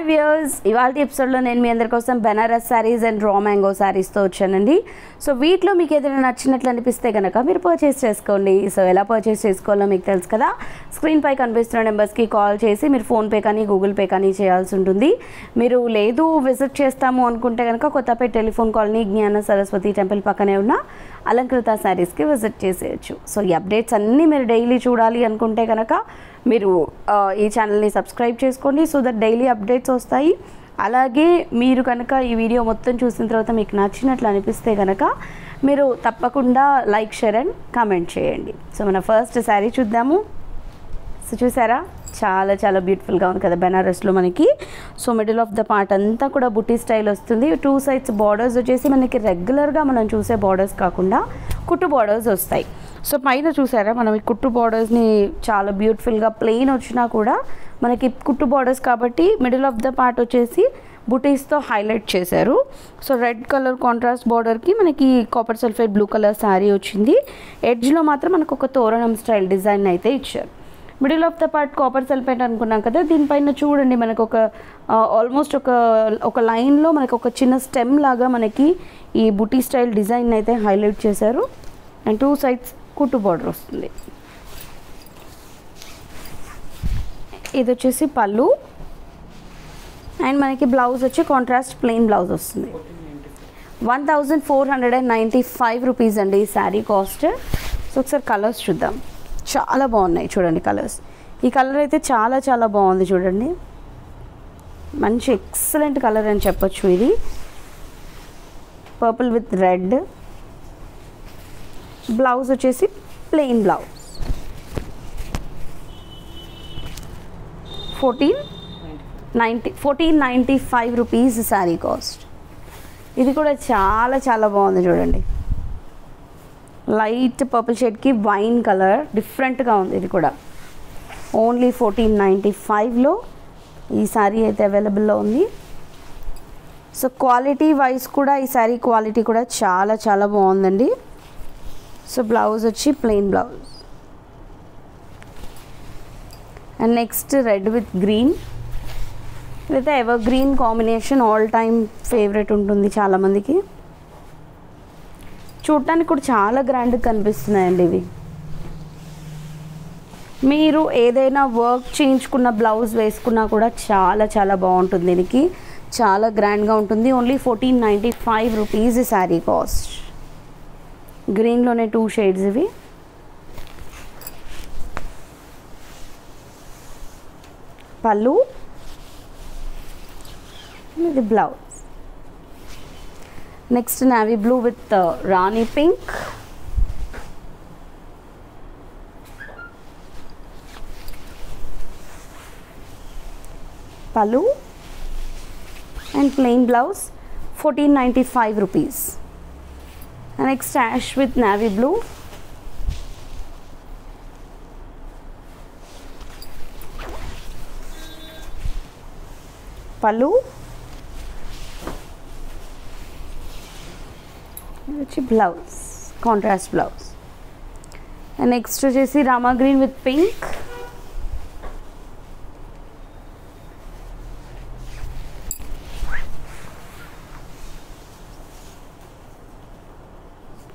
Viewers, ఇవాళ ఎపిసోడ్లో నేను మీ అందరి కోసం Banaras saris and raw mango శారీస్తో వచ్చానండి. సో వీటిలో మీకు ఏదైనా నచ్చినట్లు అనిపిస్తే కనుక మీరు పర్చేస్ చేసుకోండి. సో ఎలా పర్చేస్ చేసుకోవాలో మీకు తెలుసు కదా, స్క్రీన్పై కనిపిస్తున్న నెంబర్స్కి కాల్ చేసి మీరు ఫోన్పే కానీ గూగుల్ పే కానీ చేయాల్సి ఉంటుంది. మీరు లేదు విజిట్ చేస్తాము అనుకుంటే కనుక కొత్తపేట టెలిఫోన్ కాలనీ జ్ఞాన సరస్వతి టెంపుల్ పక్కనే ఉన్న అలంకృత శారీస్కి విజిట్ చేసేయచ్చు. సో ఈ అప్డేట్స్ అన్నీ మీరు డైలీ చూడాలి అనుకుంటే కనుక మీరు ఈ ఛానల్ని సబ్స్క్రైబ్ చేసుకోండి. సో దట్ డైలీ అప్డేట్స్ వస్తాయి. అలాగే మీరు కనుక ఈ వీడియో మొత్తం చూసిన తర్వాత మీకు నచ్చినట్లు అనిపిస్తే కనుక మీరు తప్పకుండా లైక్, షేర్ అండ్ కామెంట్ చేయండి. సో మన ఫస్ట్ శారీ చూద్దాము. సో చూసారా, చాలా చాలా బ్యూటిఫుల్గా ఉంది కదా బెనారస్లో మనకి. So middle of the part అంతా కూడా బుట్టి స్టైల్ వస్తుంది. టూ సైడ్స్ బార్డర్స్ వచ్చేసి మనకి రెగ్యులర్గా మనం చూసే బార్డర్స్ కాకుండా కుట్టు బార్డర్స్ వస్తాయి. సో పైన చూసారా, మనం ఈ కుట్టు బార్డర్స్ని చాలా బ్యూటిఫుల్గా ప్లెయిన్ వచ్చినా కూడా మనకి కుట్టు బార్డర్స్ కాబట్టి మిడిల్ ఆఫ్ ద పార్ట్ వచ్చేసి బుటీస్తో హైలైట్ చేశారు. సో రెడ్ కలర్ కాంట్రాస్ట్ బార్డర్కి మనకి copper sulphate blue colour sari వచ్చింది. ఎడ్జ్లో మాత్రం మనకు ఒక తోరణం స్టైల్ డిజైన్ అయితే ఇచ్చారు. Middle of the part copper sulphate అనుకున్నాం కదా, దీనిపైన చూడండి మనకు ఒక ఆల్మోస్ట్ ఒక లైన్లో మనకు ఒక చిన్న స్టెమ్ లాగా మనకి ఈ బుటీ స్టైల్ డిజైన్ అయితే హైలైట్ చేశారు. అండ్ టూ సైడ్స్ కుట్టు బార్డర్ వస్తుంది. ఇది వచ్చేసి పళ్ళు అండ్ మనకి బ్లౌజ్ వచ్చి కాంట్రాస్ట్ ప్లెయిన్ బ్లౌజ్ వస్తుంది. 1495 రూపీస్ అండి ఈ శారీ కాస్ట్. సో ఒకసారి కలర్స్ చూద్దాం. చాలా బాగున్నాయి చూడండి కలర్స్. ఈ కలర్ అయితే చాలా చాలా బాగుంది చూడండి, మంచి ఎక్సలెంట్ కలర్ అని చెప్పొచ్చు. ఇది పర్పుల్ విత్ రెడ్. బ్లౌజ్ వచ్చేసి plain blouse. 1495 rupees sari cost. ఇది కూడా చాలా చాలా బాగుంది చూడండి, లైట్ పర్పుల్ షేడ్కి వైన్ కలర్, డిఫరెంట్గా ఉంది. ఇది కూడా ఓన్లీ 1495లో ఈ శారీ అయితే అవైలబుల్లో ఉంది. సో క్వాలిటీ వైజ్ కూడా ఈ శారీ క్వాలిటీ కూడా చాలా చాలా బాగుందండి. సో బ్లౌజ్ వచ్చి plain blouse. And next red with green. ఇదైతే ever green combination, all time favourite ఉంటుంది చాలామందికి. చూడటానికి కూడా చాలా గ్రాండ్గా కనిపిస్తున్నాయండి ఇవి. మీరు ఏదైనా వర్క్ చేయించుకున్న బ్లౌజ్ వేసుకున్నా కూడా చాలా చాలా బాగుంటుంది. దీనికి చాలా గ్రాండ్గా ఉంటుంది. Only 1495 rupees sari cost. గ్రీన్లోనే 2 షేడ్స్ ఇవి. పళ్ళు, ఇది blouse. Next navy blue with రాణి పింక్. పళ్ళు and plain blouse. 1495 rupees. Next ash with navy blue. పళ్ళు వచ్చి blouse, contrast blouse. And next వచ్చేసి రామా గ్రీన్ విత్ పింక్.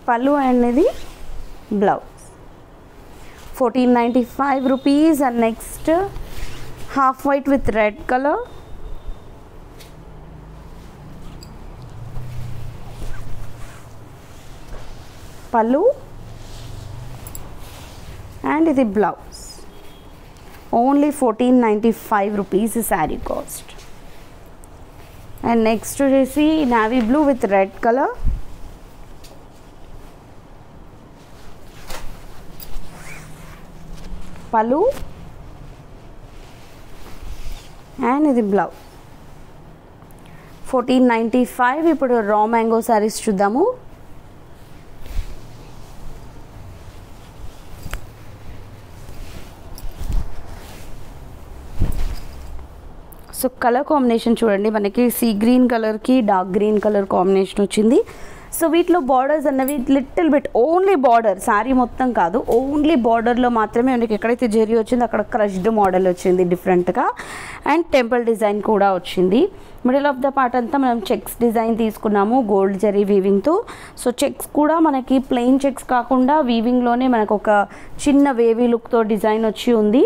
పళ్ళు అనేది blouse. 1495 rupees. And next half white with red colour. పళ్ళు and ఇది blouse. Only 1495 rupees sari cost. And next వచ్చేసి navy blue with red colour. పళ్ళు అండ్ ఇది బ్లౌజ్. 1495. ఇప్పుడు రా మ్యాంగో శారీస్ చూద్దాము. సో కలర్ కాంబినేషన్ చూడండి, మనకి సీ గ్రీన్ కలర్కి డార్క్ గ్రీన్ కలర్ కాంబినేషన్ వచ్చింది. సో వీటిలో బార్డర్స్ అన్నవి little bit only border, sari మొత్తం కాదు, ఓన్లీ బార్డర్లో మాత్రమే మనకి ఎక్కడైతే జరీ వచ్చిందో అక్కడ క్రష్డ్ మోడల్ వచ్చింది డిఫరెంట్గా, అండ్ టెంపుల్ డిజైన్ కూడా వచ్చింది. మిడిల్ ఆఫ్ ద పార్ట్ అంతా మనం చెక్స్ డిజైన్ తీసుకున్నాము గోల్డ్ జరీ వీవింగ్తో. సో చెక్స్ కూడా మనకి ప్లెయిన్ చెక్స్ కాకుండా వీవింగ్లోనే మనకు ఒక చిన్న వేవీ లుక్తో డిజైన్ వచ్చి ఉంది.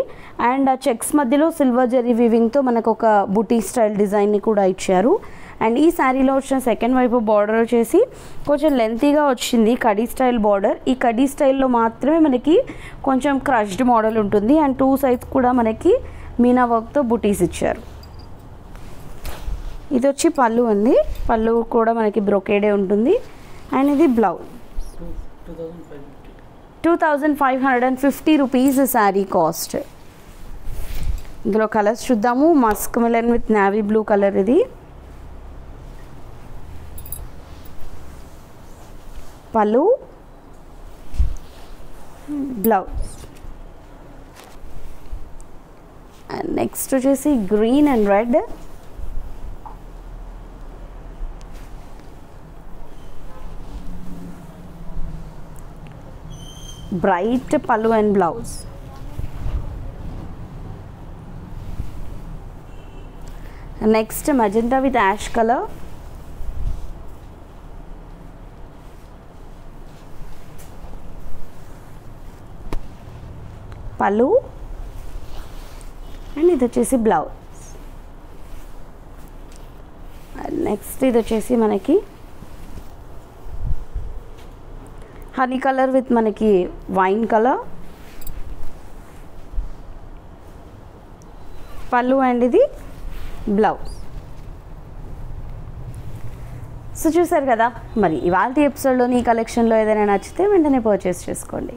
అండ్ ఆ చెక్స్ మధ్యలో సిల్వర్ జరీ వీవింగ్తో మనకు ఒక బుటీ స్టైల్ డిజైన్ని కూడా ఇచ్చారు. అండ్ ఈ శారీలో వచ్చిన సెకండ్ వైపు బార్డర్ వచ్చేసి కొంచెం లెంతీగా వచ్చింది, కడీ స్టైల్ బార్డర్. ఈ కడీ స్టైల్లో మాత్రమే మనకి కొంచెం క్రష్డ్ మోడల్ ఉంటుంది. అండ్ 2 సైడ్స్ కూడా మనకి మీనా వర్క్తో బుటీస్ ఇచ్చారు. ఇది వచ్చి పళ్ళు ఉంది, పళ్ళు కూడా మనకి బ్రొకేడే ఉంటుంది. అండ్ ఇది బ్లౌజ్ 2550 రూపీస్ శారీ కాస్ట్. ఇందులో కలర్స్ చూద్దాము. Musk melon with navy blue colour, ఇది పళ్ళు, బ్లౌజ్. అండ్ నెక్స్ట్ వచ్చేసి గ్రీన్ అండ్ రెడ్, బ్రైట్ పళ్ళు and blouse. Next magenta with ash colour, పళ్ళు, అండ్ ఇది వచ్చేసి బ్లౌజ్. నెక్స్ట్ ఇది వచ్చేసి మనకి హనీ కలర్ విత్ మనకి వైన్ కలర్, పళ్ళు అండ్ ఇది బ్లౌజ్. సో చూసారు కదా, మరి ఇవాళ ఎపిసోడ్లోని ఈ కలెక్షన్లో ఏదైనా నచ్చితే వెంటనే పర్చేస్ చేసుకోండి.